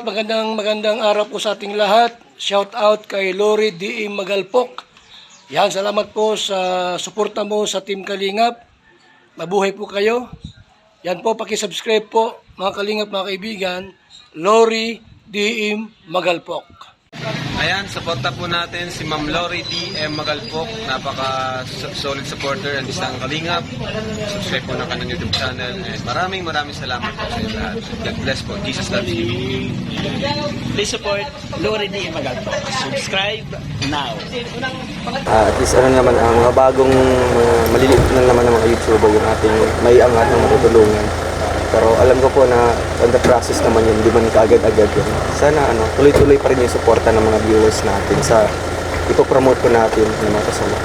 Magandang araw po sa ating lahat. Shout out kay Lori D. Magalpok. Yan, salamat po sa suporta mo sa Team Kalingap. Mabuhay po kayo. Yan po, paki-subscribe po mga Kalingap, mga kaibigan. Lori D. Magalpok. Ayan, suporta po natin si Ma'am Lori D.M. Magalpok. Napaka-solid supporter ng isang Kalingap. Subscribe po ng kanyang YouTube channel. And maraming salamat po sa inyo lahat. God bless po. Jesus loves you. Please support Lori D. Magalpok. Subscribe now. At least ano naman, ang mga bagong maliliit na naman ng mga YouTuber yung ating may angat ng matutulungan. Pero alam ko po na on the process naman yun, di man kaagad-agad yun. Sana tuloy-tuloy pa rin yung suporta ng mga viewers natin sa ipopromote po natin ng mga kasama.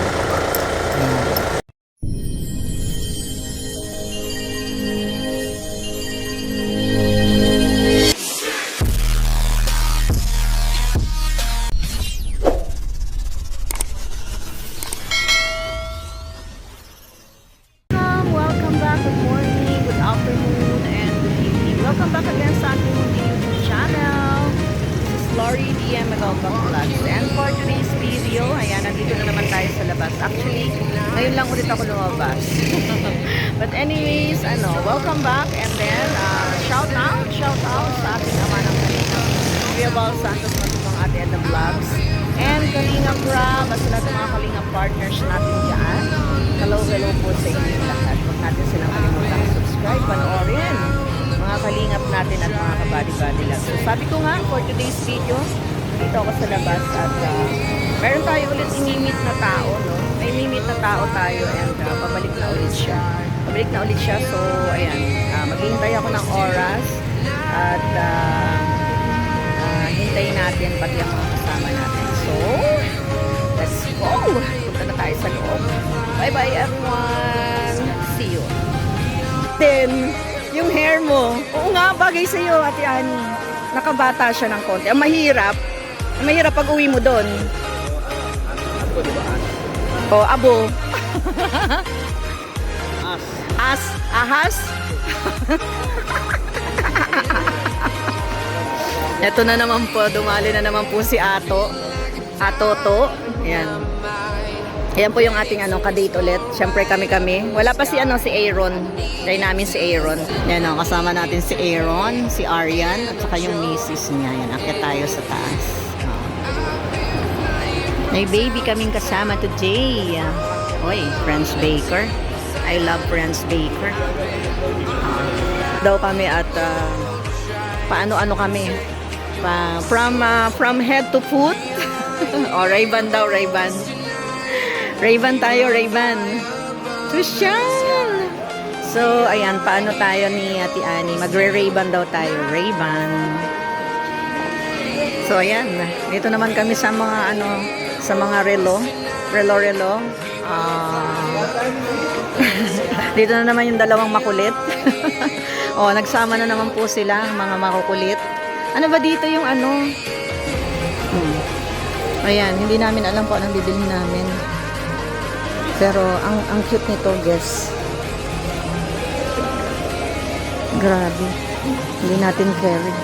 Welcome back, good morning, good afternoon, and good evening. Welcome back again sa ating YouTube channel. This is Lori D.M. Magalpok Vlogs. And for today's video, ayan, nandito na naman tayo sa labas. Actually, ngayon lang ulit ako lumabas. But anyways, welcome back, and then shout out sa ating ama ng Kalingap, Kuya Bal Santos Matubang Ate Edna Vlogs, and Kalingap Ram, at sa lahat ng mga Kalingap partners natin dyan. Hello po sa inyo lahat. Huwag natin silang kalimutan subscribe, panoorin mga Kalingap natin at mga kabady-bady lang. So sabi ko nga, for today's video, dito ako sa labas at meron tayo ulit imimit na tao, no? May imimit na tao tayo, and pabalik na ulit siya. So ayan, maghihintay ako ng oras at hintayin natin pati ang mga kasama natin. So let's go! Punta na tayo sa loob. Bye-bye everyone! See you! Then, yung hair mo, oo nga, bagay sa'yo, Ate Ani. Nakabata siya ng konti. Ang mahirap pag uwi mo doon. O, abo. Ahas. Ito na naman po, dumali na naman po si Atoto. Ayan. Ayan po yung ating kadate ulit. Siyempre kami. Wala pa si Aaron. Try namin si Aaron. Yan kasama natin si Aaron, si Arian, at saka yung misis niya. Yan, akit tayo sa taas. May baby kaming kasama today. Oy, French Baker. I love French Baker. Daw kami at paano kami. From head to foot. O, Ray-Ban daw, Ray-Ban. Ray-Ban tayo, Ray-Ban. Social! So, ayan, paano tayo ni Ate Ani? Magre-Ray-Ban daw tayo. Ray-Ban. So, ayan. Dito naman kami sa mga, sa mga relo. Relo. Dito na naman yung dalawang makulit. O, nagsama na naman po sila, mga makukulit. Ano ba dito yung Ayan, hindi namin alam kung anong bibilhin namin. Pero, ang cute nito, guys. Grabe. Hindi natin carry.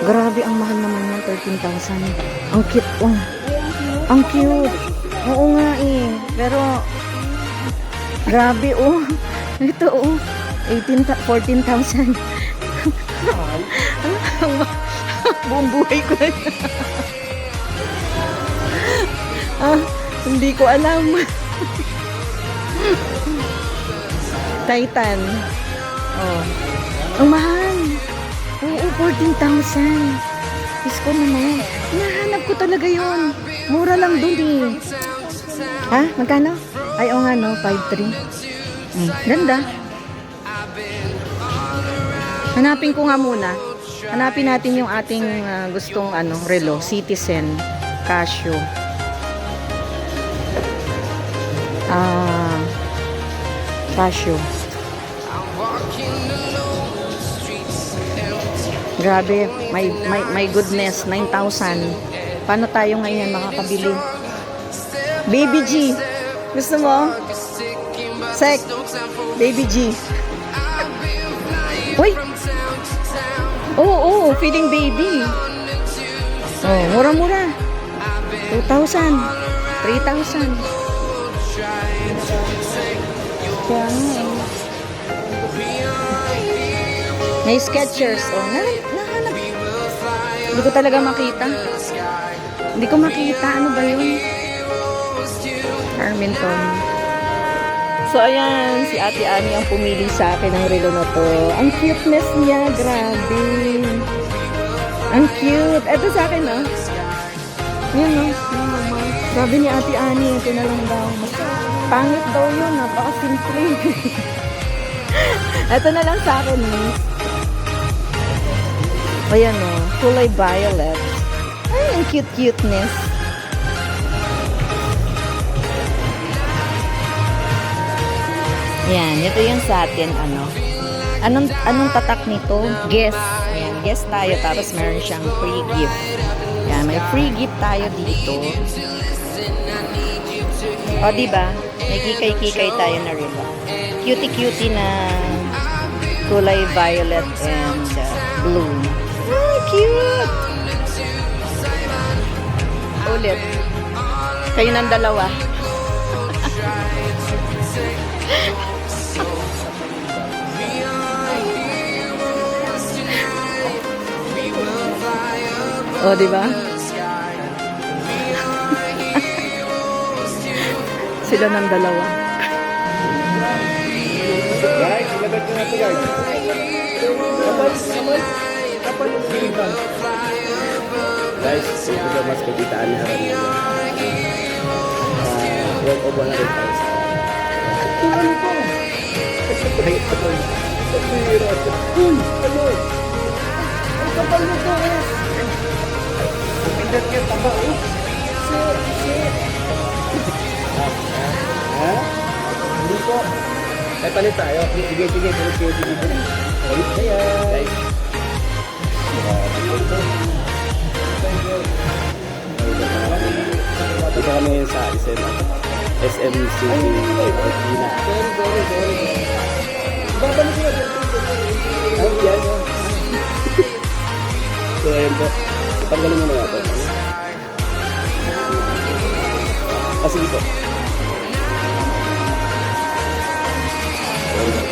Grabe, ang mahal naman ng 13,000. Ang cute, Ang cute. Oo nga eh. Pero, grabe, Ito, 14,000. Buong buhay ko na. Hindi ko alam. Titan. Ang mahal. Oo, 14,000. Diyos ko naman. Nahanap ko talaga yun. Mura lang dun eh. Ha? Magkano? Ay, oo nga 5,300. Ganda. Hanapin ko nga muna. Hanapin natin yung ating gustong relo. Citizen. Casio. Casio. Grabe, my goodness, 9,000. Paano tayo ngayon makakabili? Baby G. Gusto mo? Sek. Baby G. Uy! Oo, feeding baby. Oh, mura-mura. 2,000. 3,000. Kaya nga eh. May Skechers. Oh, nahanap. Hindi ko talaga makita. Hindi ko makita. Ano ba yun? Arminton. So, ayan. Si Ate Ani ang pumili sa akin ng relo na to. Ang cuteness niya. Grabe. Ang cute. Ito sa akin, oh. Yan, oh. Sabi ni Ate Ani, ito na lang daw. Mas pangit daw yun. Napaka-simple. Ito na lang sa akin, miss. Ayan, oh. Kulay violet. Ay, ang cute-cuteness. Yan, ito yung sa atin, ano. Anong tatak nito? Guess. Ayan, guess tayo. Tapos meron siyang free gift. Yan, may free gift tayo dito. O, diba? May kikay-kikay tayo na rin. Cutie-cutie na kulay violet and blue. Ah, cute! Ulit. Kayo ng dalawa. O, diba? Sila ng dalawa. Guys, ilagay ko na ito guys. Guys, ito ba mas kagitaan niya rin nila. Huwag ko ba na rin tayo sa tuwan ko. Ano? Ang kapal nito guys. Pindat ka taba. Shit. Ha? Hindi ko. Ay, palit tayo. Sige. Kaya. Guys. Dito kami sa SM City. Sorry. Babalik ko na. Ang yan. So, ayun po. Tanggalin mo na natin. Sige po.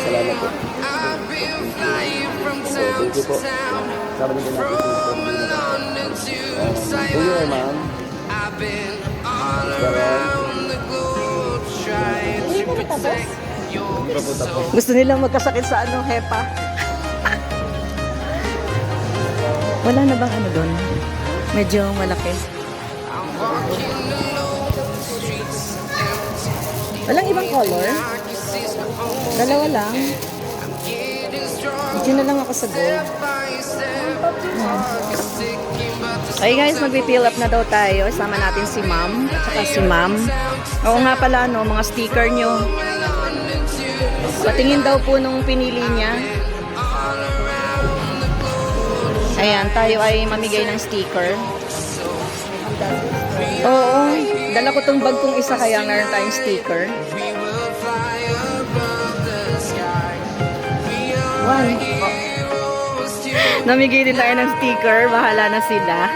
Salamat po. So, thank you po. Sama niyo natin sa thank you, ma'am. Gusto nilang magkasakit sa ano, hepa. Wala na bang ano doon? Medyo malaki. Walang ibang color? Dalawa lang. Medyo na lang ako sa gold. Okay guys, magpipill up na daw tayo. Sama natin si ma'am at saka si ma'am. Oo nga pala, no, mga sticker nyo. Patingin daw po nung pinili niya. Ayan, tayo ay mamigay ng sticker. Oo, dala ko tong bag kong isa kaya meron tayong sticker. One. Namigay din tayo ng sticker. Bahala na sila.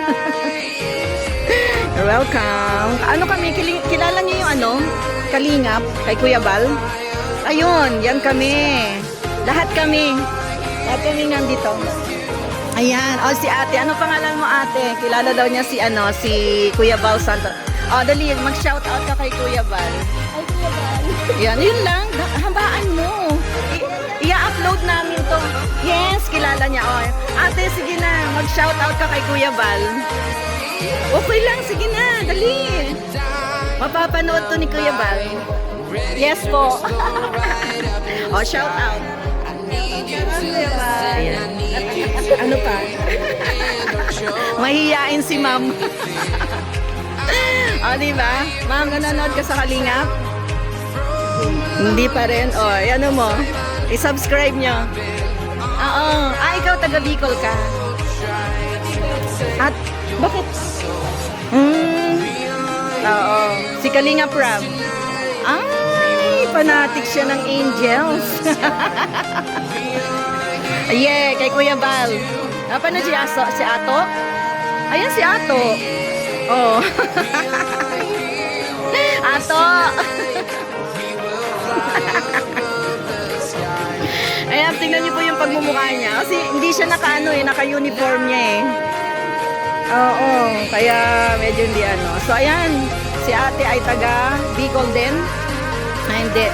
You're welcome. Ano kami? Kilala niyo yung ano? Kalingap? Kay Kuya Bal? Ayun, yan kami. Lahat kami. Lahat kami nandito. Ayan. O, si ate. Ano pangalan mo, ate? Kilala daw niya si ano, si Kuya Bal Santo. O, dali. Mag-shoutout ka kay Kuya Bal. Ay, Kuya Bal. Yan, yun lang. Hambaan mo. I-upload namin to. Yes, kilala niya. O, ate, sige na. Mag-shoutout ka kay Kuya Bal. Okay lang. Sige na. Dali. Mapapanood to ni Kuya Bal. Yes po. O, shoutout. Ayan. Ano pa? Mahihiyain si ma'am. O, diba? Ma'am, nanonood ka sa Kalingap? Hindi pa rin. O, ano mo? I-subscribe nyo. Oo. Ah, ikaw taga Bicol ka. At, bakit? Oo. Si Kalingap Rab. Ay, fanatic siya ng Angels. Yeah, kay Kuya Bal. Napanood si Ato? Ayan si Ato. Oh. Ato. Ayan, tingnan niyo po yung pagmumukha niya. Kasi hindi siya naka-uniform niya eh. Oo, kaya medyo hindi ano. So ayan, si ate ay taga Bicol din. Ay, hindi.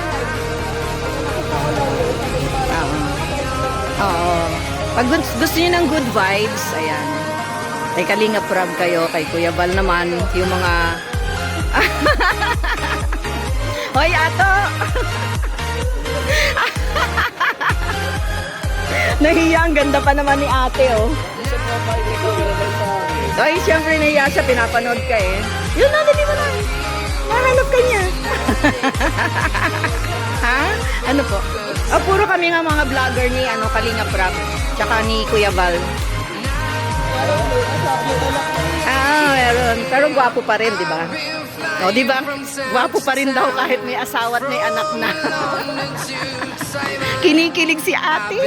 Oo. Pag gusto niyo ng good vibes, ayan. Kay Kalinga Prab kayo, kay Kuya Bal naman, yung mga... Hoy, Ato! Nahiya, ang ganda pa naman ni ate, oh. Ay, siyempre nahiya siya, pinapanood ka eh. Yun na, dali mo na. Nahanap ka niya. Ha? Ano po? Oh, puro kami nga mga vlogger ni Kalinga Prab, tsaka ni Kuya Val. Meron. Pero gwapo pa rin, di ba? O, di ba? Gwapo pa rin daw kahit may asawa at may anak na. Kinikilig si ate.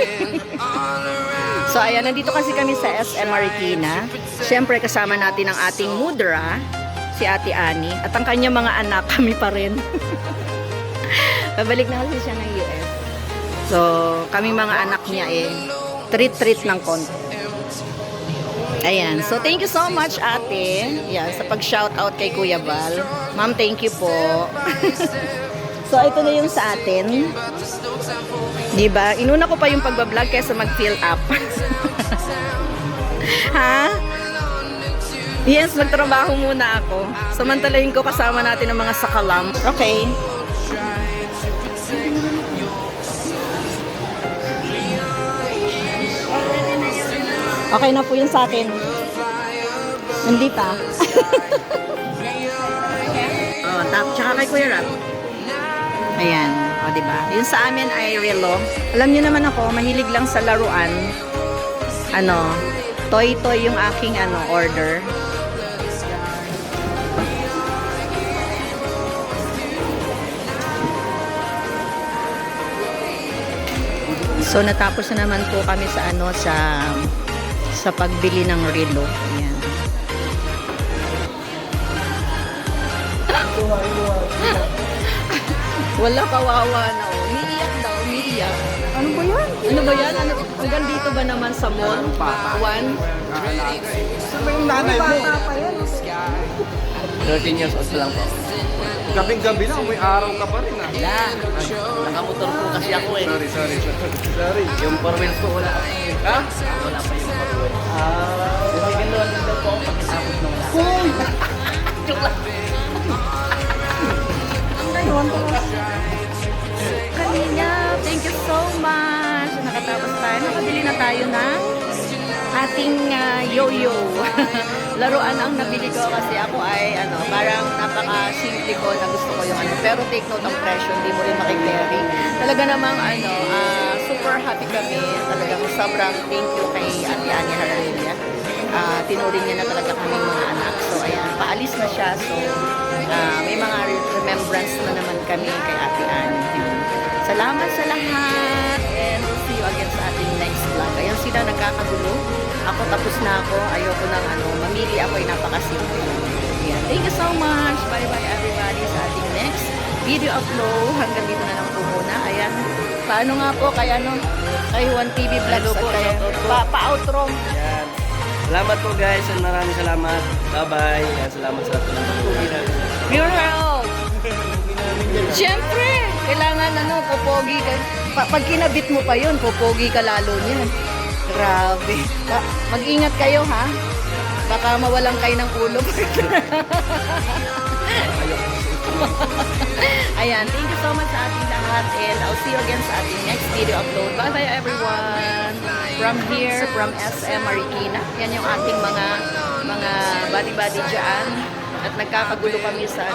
So, ayan, nandito kasi kami sa SM Marikina. Siyempre, kasama natin ang ating mudra, si Ate Ani, at ang kanyang mga anak, kami pa rin. Pabalik na kasi siya ng US. So, kami mga anak niya treat ng konti. Ayan. So, thank you so much, ate. Yan, sa pag-shoutout kay Kuya Bal. Ma'am, thank you po. So, ito na yung sa atin. Diba? Inuna ko pa yung pagbablog kaysa mag-fill up. Ha? Yes, magtrabaho muna ako. Samantalahin ko kasama natin ang mga sakalam. Okay. Okay na po yun sa akin. Hindi pa. Oh, tsaka kay Kuya Rap. Ayan. O, diba? Yun sa amin ay relo. Alam niyo naman ako, mahilig lang sa laruan. Toy-toy yung aking order. So, natapos na naman po kami sa sa pagbili ng relo. Ayan. Wala, kawawa na. Umiiyak daw, umiiyak. Ano ba yan? Ano ba yan? Hanggang dito ba naman sa mall? One? Saan ba yung nanay mo? 13 years old lang po. Gabing-gabi na, may araw ka pa rin ah. Wala. Nakamotor po kasi ako eh. Sorry. Yung 4 wheels po wala. Ha? Wala pa yung 4 wheels. Ganoon lang daw po ako pagkatapos na wala. Joke lang. Kanina, thank you so much. Nakatapos tayo. Nakabili na tayo ng ating yo-yo. Laruan ang nabili ko kasi ako ay parang napaka-simple ko na gusto ko yung pero take note ang presyo, hindi mo rin makikerry. Talaga namang super happy kami. Talagang sobrang thank you kay Ate Ani Haralilla. Tinuring niya na talaga kaming mga anak. So ayan, paalis na siya. So may mga remembrance na naman kami kay Ate Ani. Salamat sa lahat and we'll see you again sa ating next vlog. Ayan sila nagkakagulo. Ako tapos na ako. Ayoko nang mamili ako ay napakasimple. Ayan. Thank you so much. Bye-bye everybody sa ating next video upload. Hanggang dito na lang po muna. Ayan. Paano nga po kay kay 1TV Vlogs at kay pa-outro. Yan. Salamat po guys and maraming salamat. Bye-bye. Yan, salamat sa lahat ng mga Mural! Siyempre, kailangan popogi ka. Pag kinabit mo pa yun, popogi ka lalo niyan. Grabe. Mag-ingat kayo ha. Baka mawalan kayo ng ulo. Ayan, thank you so much sa ating lahat and I'll see you again sa ating next video upload. Bye-bye everyone! From here, from SM Marikina. Yan yung ating mga body-body dyan. At nagkakagulo kami sa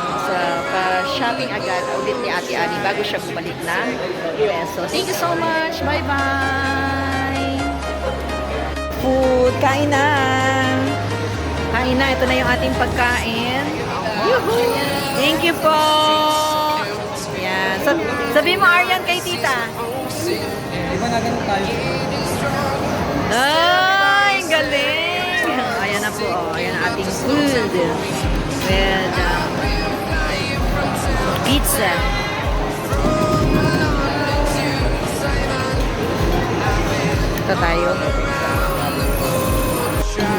pa-shopping agad ulit ni Ate Ani bago siya bumalik na US. So, thank you so much! Bye-bye! Food! Kain na! Kain na! Ito na yung ating pagkain. Yuhu! Thank you po! Yan. Sabi mo, Aryan, kay tita. Di ba na ganun tayo? Ay, galing! Ayan na po, oh, ayan ang ating food with pizza. Ito tayo.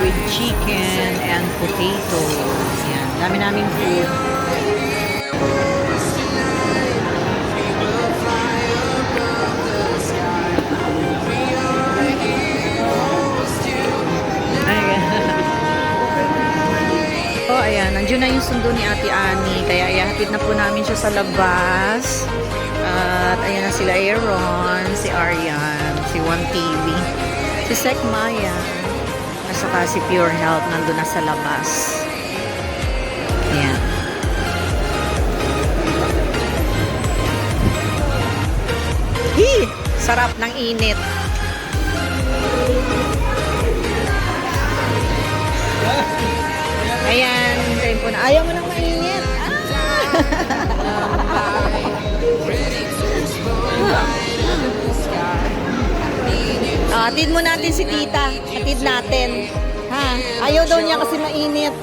With chicken and potato. Ayan, dami naming food. Oh, ayan. Nandiyon na yung sundo ni Ate Ani. Kaya ihatid na po namin siya sa labas. At ayan na sila Aaron, si Arian, si One TV, si Sek Maya, at saka si Pure Health nandun na sa labas. Ayan. Hi! Sarap ng init. Ayan, kayo po na. Ayaw mo nang mainit. Atid mo natin si tita. Atid natin. Ha? Ayaw daw niya kasi mainit.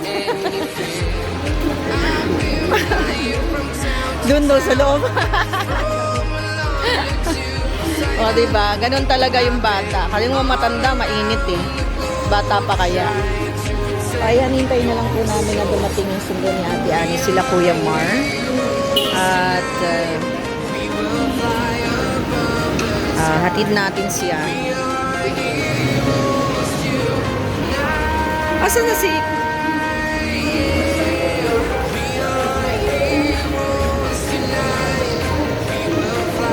Doon daw sa loob. O, diba? Ganun talaga yung bata. Kasi yung matanda, mainit eh. Bata pa kaya. Ayan, hintayin na lang po namin na dumating yung sundo ni Ate Ani, sila Kuya Mar. At hatid natin siya. Asan na si...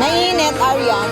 Mainit, Arian.